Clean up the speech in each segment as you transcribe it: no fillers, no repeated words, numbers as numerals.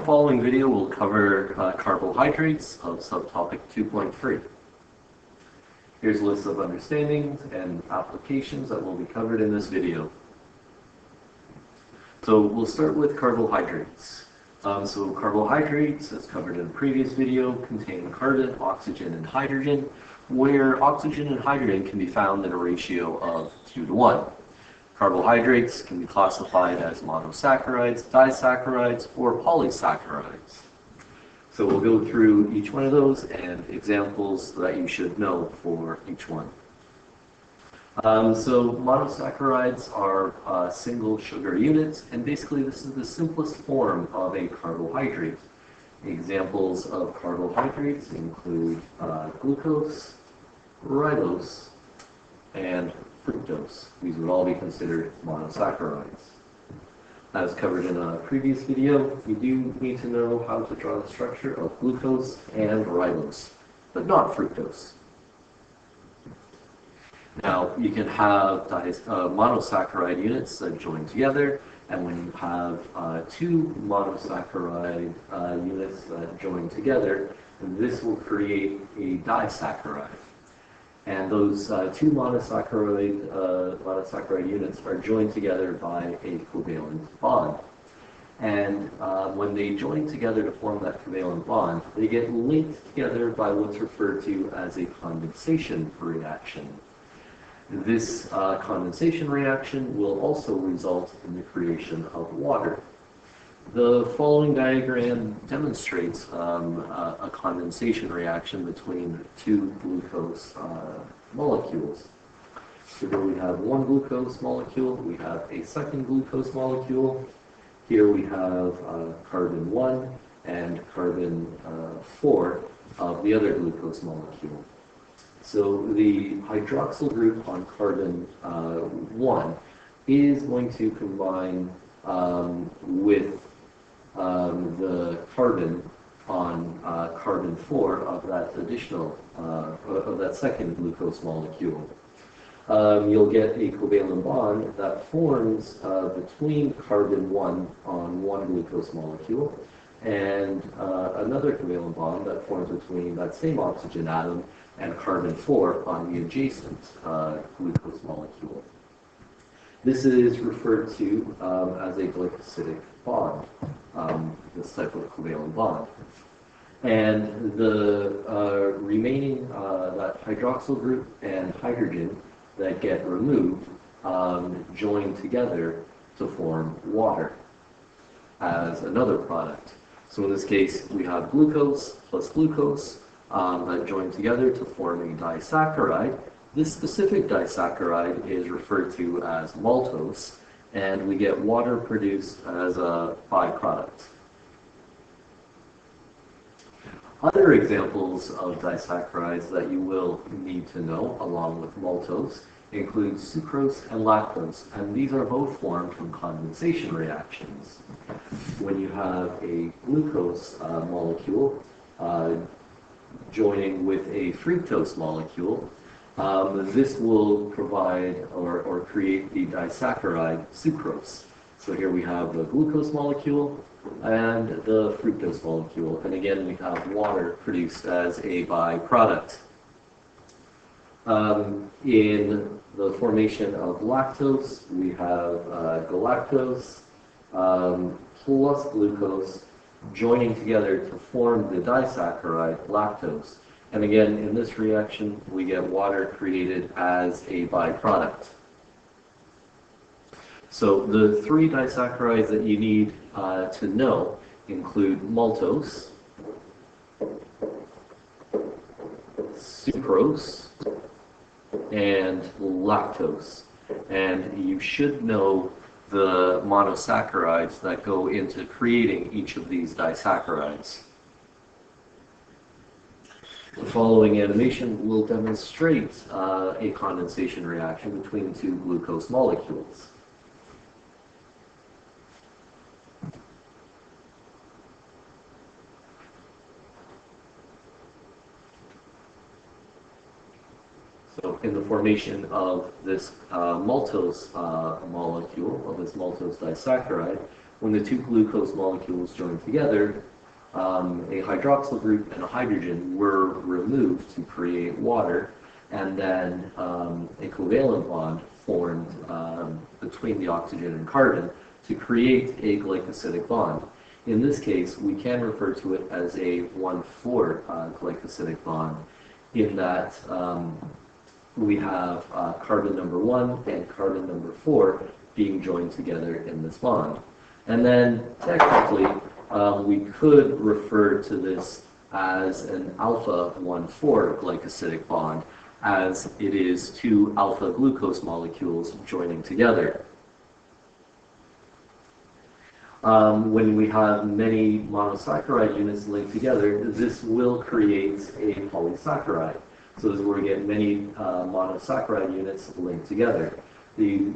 following video will cover carbohydrates of subtopic 2.3. Here's a list of understandings and applications that will be covered in this video. So we'll start with carbohydrates. So carbohydrates, as covered in a previous video, contain carbon, oxygen, and hydrogen, where oxygen and hydrogen can be found in a ratio of 2:1. Carbohydrates can be classified as monosaccharides, disaccharides, or polysaccharides. So we'll go through each one of those and examples that you should know for each one. So monosaccharides are single sugar units, and basically this is the simplest form of a carbohydrate. Examples of carbohydrates include glucose, ribose, and fructose. These would all be considered monosaccharides. As covered in a previous video, you do need to know how to draw the structure of glucose and ribose, but not fructose. Now, you can have monosaccharide units that join together, and when you have two monosaccharide units that join together, this will create a disaccharide. And those two monosaccharide units are joined together by a covalent bond. And when they join together to form that covalent bond, they get linked together by what's referred to as a condensation reaction. This condensation reaction will also result in the creation of water. The following diagram demonstrates a condensation reaction between two glucose molecules. So here we have one glucose molecule, we have a second glucose molecule. Here we have carbon 1 and carbon 4 of the other glucose molecule. So the hydroxyl group on carbon 1 is going to combine with the carbon on carbon 4 of that additional, of that second glucose molecule. You'll get a covalent bond that forms between carbon 1 on one glucose molecule and another covalent bond that forms between that same oxygen atom and carbon 4 on the adjacent glucose molecule. This is referred to as a glycosidic bond, this type of covalent bond. And the remaining, that hydroxyl group and hydrogen that get removed join together to form water as another product. So in this case, we have glucose plus glucose that join together to form a disaccharide. This specific disaccharide is referred to as maltose, and we get water produced as a byproduct. Other examples of disaccharides that you will need to know, along with maltose, include sucrose and lactose, and these are both formed from condensation reactions. When you have a glucose molecule joining with a fructose molecule, this will provide or create the disaccharide sucrose. So here we have the glucose molecule and the fructose molecule, and again we have water produced as a byproduct. In the formation of lactose, we have galactose plus glucose joining together to form the disaccharide lactose. And again, in this reaction, we get water created as a byproduct. So the three disaccharides that you need to know include maltose, sucrose, and lactose. And you should know the monosaccharides that go into creating each of these disaccharides. The following animation will demonstrate a condensation reaction between two glucose molecules. So in the formation of this maltose molecule, of this maltose disaccharide, when the two glucose molecules join together, a hydroxyl group and a hydrogen were removed to create water, and then a covalent bond formed between the oxygen and carbon to create a glycosidic bond. In this case, we can refer to it as a 1,4 glycosidic bond, in that we have carbon number 1 and carbon number 4 being joined together in this bond. And then technically, we could refer to this as an alpha 1,4 glycosidic bond, as it is two alpha glucose molecules joining together. When we have many monosaccharide units linked together, this will create a polysaccharide. So this is where we get many monosaccharide units linked together. The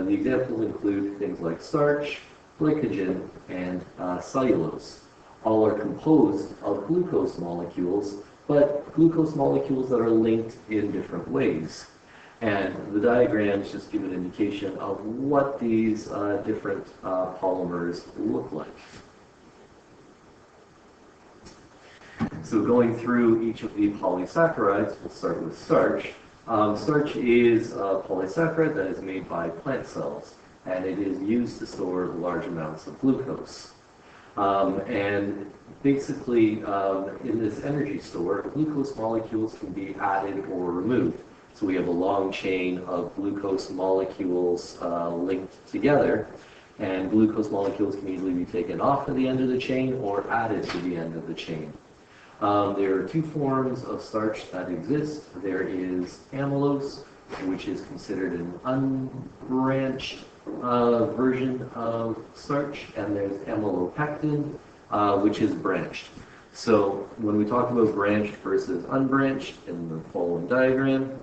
examples include things like starch, glycogen, and cellulose. All are composed of glucose molecules, but glucose molecules that are linked in different ways. And the diagrams just give an indication of what these different polymers look like. So going through each of the polysaccharides, we'll start with starch. Starch is a polysaccharide that is made by plant cells, and it is used to store large amounts of glucose. And basically, in this energy store, glucose molecules can be added or removed. So we have a long chain of glucose molecules linked together, and glucose molecules can easily be taken off at the end of the chain or added to the end of the chain. There are two forms of starch that exist. There is amylose, which is considered an unbranched version of starch, and there's amylopectin, which is branched. So when we talk about branched versus unbranched in the following diagram,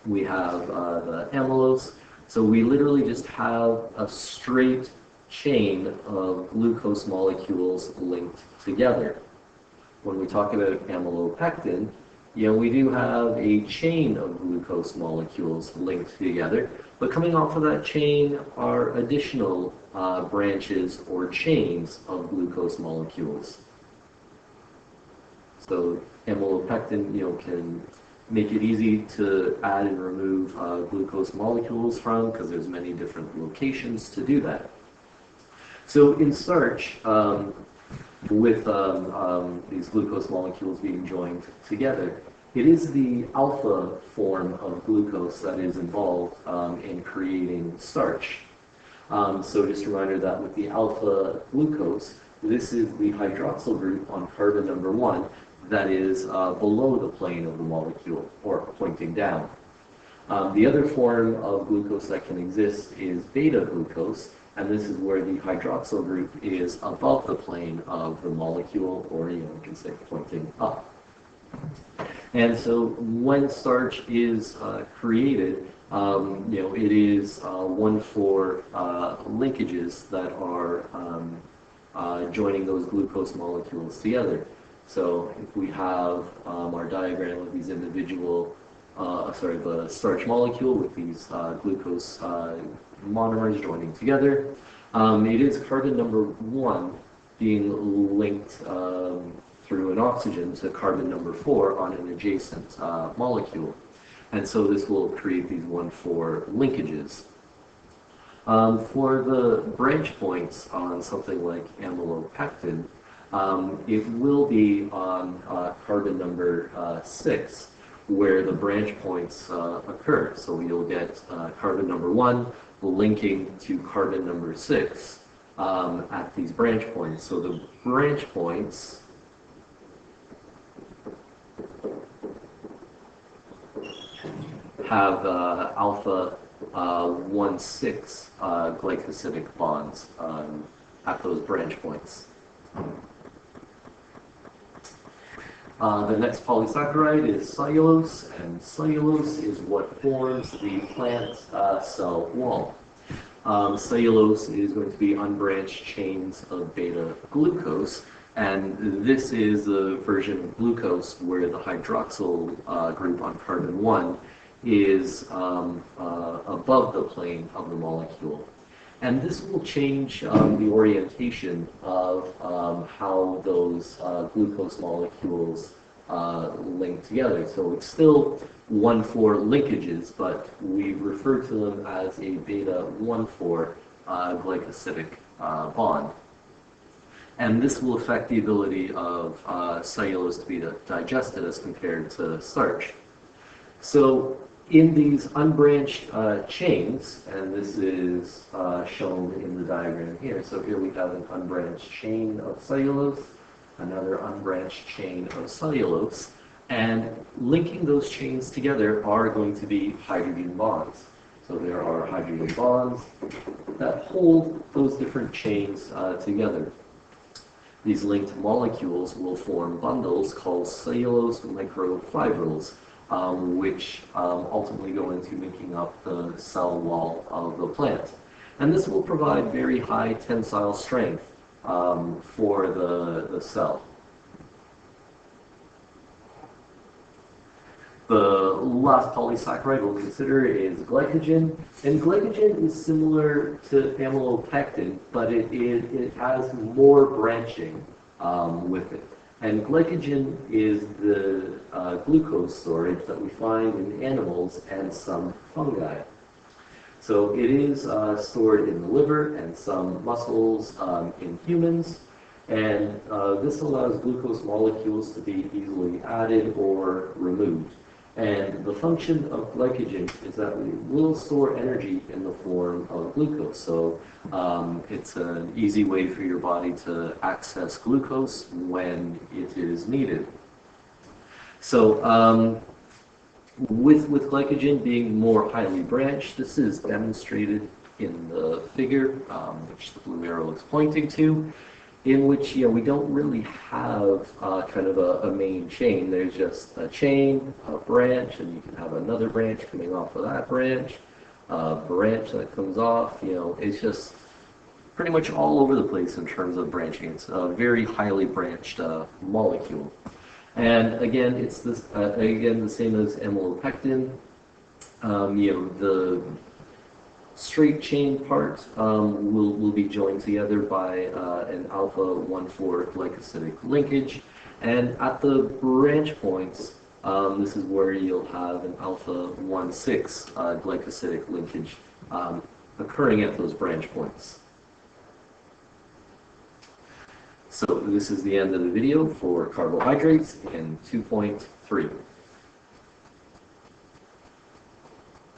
we have the amylose. So we literally just have a straight chain of glucose molecules linked together. When we talk about amylopectin, we do have a chain of glucose molecules linked together, but coming off of that chain are additional branches or chains of glucose molecules. So amylopectin, can make it easy to add and remove glucose molecules from, because there's many different locations to do that. So in starch, with these glucose molecules being joined together, it is the alpha form of glucose that is involved in creating starch. So just a reminder that with the alpha glucose, this is the hydroxyl group on carbon number 1 that is below the plane of the molecule, or pointing down. The other form of glucose that can exist is beta glucose, and this is where the hydroxyl group is above the plane of the molecule, or you can say pointing up. And so when starch is created, it is 1,4 linkages that are joining those glucose molecules together. So if we have our diagram of these individual, the starch molecule with these glucose monomers joining together, it is carbon number 1 being linked through an oxygen to carbon number 4 on an adjacent molecule. And so this will create these 1,4 linkages. For the branch points on something like amylopectin, it will be on carbon number 6 where the branch points occur. So you'll get carbon number 1 linking to carbon number 6 at these branch points. So the branch points have alpha 1,6 glycosidic bonds at those branch points. The next polysaccharide is cellulose, and cellulose is what forms the plant cell wall. Cellulose is going to be unbranched chains of beta glucose, and this is the version of glucose where the hydroxyl group on carbon 1 is above the plane of the molecule. And this will change the orientation of how those glucose molecules link together. So it's still 1,4 linkages, but we refer to them as a beta 1,4 glycosidic bond. And this will affect the ability of cellulose to be digested as compared to starch. So in these unbranched chains, and this is shown in the diagram here. So here we have an unbranched chain of cellulose, another unbranched chain of cellulose, and linking those chains together are going to be hydrogen bonds. So there are hydrogen bonds that hold those different chains together. These linked molecules will form bundles called cellulose microfibrils, which ultimately go into making up the cell wall of the plant. And this will provide very high tensile strength for the cell. The last polysaccharide we'll consider is glycogen. And glycogen is similar to amylopectin, but it has more branching with it. And glycogen is the glucose storage that we find in animals and some fungi. So it is stored in the liver and some muscles in humans. And this allows glucose molecules to be easily added or removed. And the function of glycogen is that we will store energy in the form of glucose. So it's an easy way for your body to access glucose when it is needed. So with glycogen being more highly branched, this is demonstrated in the figure, which the blue arrow is pointing to, in which we don't really have kind of a main chain. There's just a chain, a branch, and you can have another branch coming off of that branch, a branch that comes off. It's just pretty much all over the place in terms of branching. It's a very highly branched molecule. And again, it's this the same as amylopectin. The straight chain part will be joined together by an alpha 1,4 glycosidic linkage, and at the branch points, this is where you'll have an alpha 1,6 glycosidic linkage occurring at those branch points. So this is the end of the video for carbohydrates in 2.3.